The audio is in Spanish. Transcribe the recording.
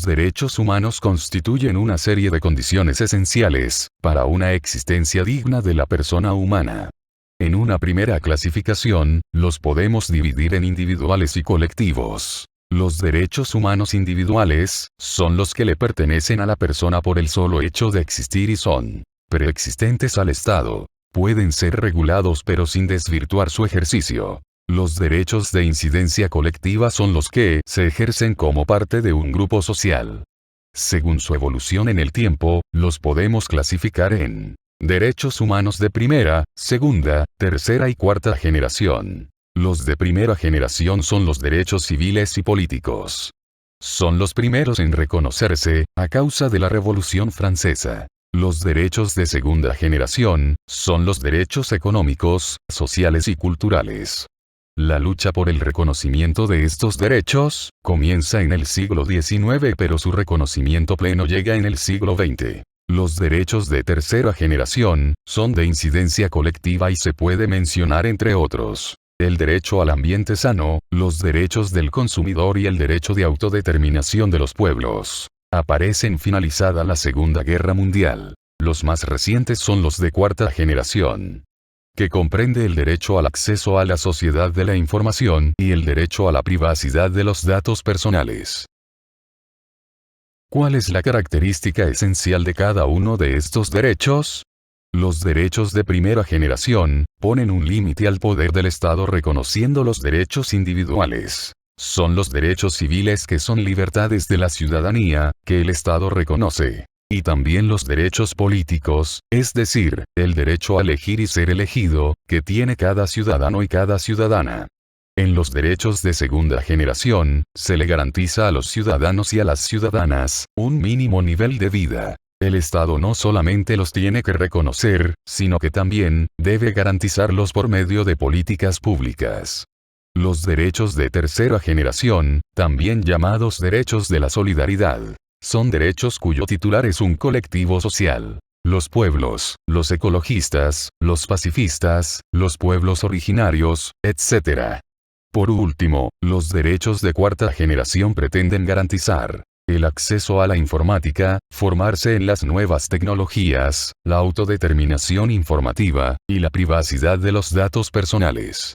derechos humanos constituyen una serie de condiciones esenciales para una existencia digna de la persona humana. En una primera clasificación, los podemos dividir en individuales y colectivos. Los derechos humanos individuales son los que le pertenecen a la persona por el solo hecho de existir y son preexistentes al Estado. Pueden ser regulados pero sin desvirtuar su ejercicio. Los derechos de incidencia colectiva son los que se ejercen como parte de un grupo social. Según su evolución en el tiempo, los podemos clasificar en derechos humanos de primera, segunda, tercera y cuarta generación. Los de primera generación son los derechos civiles y políticos. Son los primeros en reconocerse, a causa de la Revolución Francesa. Los derechos de segunda generación son los derechos económicos, sociales y culturales. La lucha por el reconocimiento de estos derechos comienza en el siglo XIX, pero su reconocimiento pleno llega en el siglo XX. Los derechos de tercera generación son de incidencia colectiva y se puede mencionar entre otros el derecho al ambiente sano, los derechos del consumidor y el derecho de autodeterminación de los pueblos. Aparecen finalizada la Segunda Guerra Mundial. Los más recientes son los de cuarta generación, que comprende el derecho al acceso a la sociedad de la información y el derecho a la privacidad de los datos personales. ¿Cuál es la característica esencial de cada uno de estos derechos? Los derechos de primera generación ponen un límite al poder del Estado reconociendo los derechos individuales. Son los derechos civiles que son libertades de la ciudadanía, que el Estado reconoce. Y también los derechos políticos, es decir, el derecho a elegir y ser elegido, que tiene cada ciudadano y cada ciudadana. En los derechos de segunda generación, se le garantiza a los ciudadanos y a las ciudadanas un mínimo nivel de vida. El Estado no solamente los tiene que reconocer, sino que también debe garantizarlos por medio de políticas públicas. Los derechos de tercera generación, también llamados derechos de la solidaridad, son derechos cuyo titular es un colectivo social. Los pueblos, los ecologistas, los pacifistas, los pueblos originarios, etc. Por último, los derechos de cuarta generación pretenden garantizar el acceso a la informática, formarse en las nuevas tecnologías, la autodeterminación informativa, y la privacidad de los datos personales.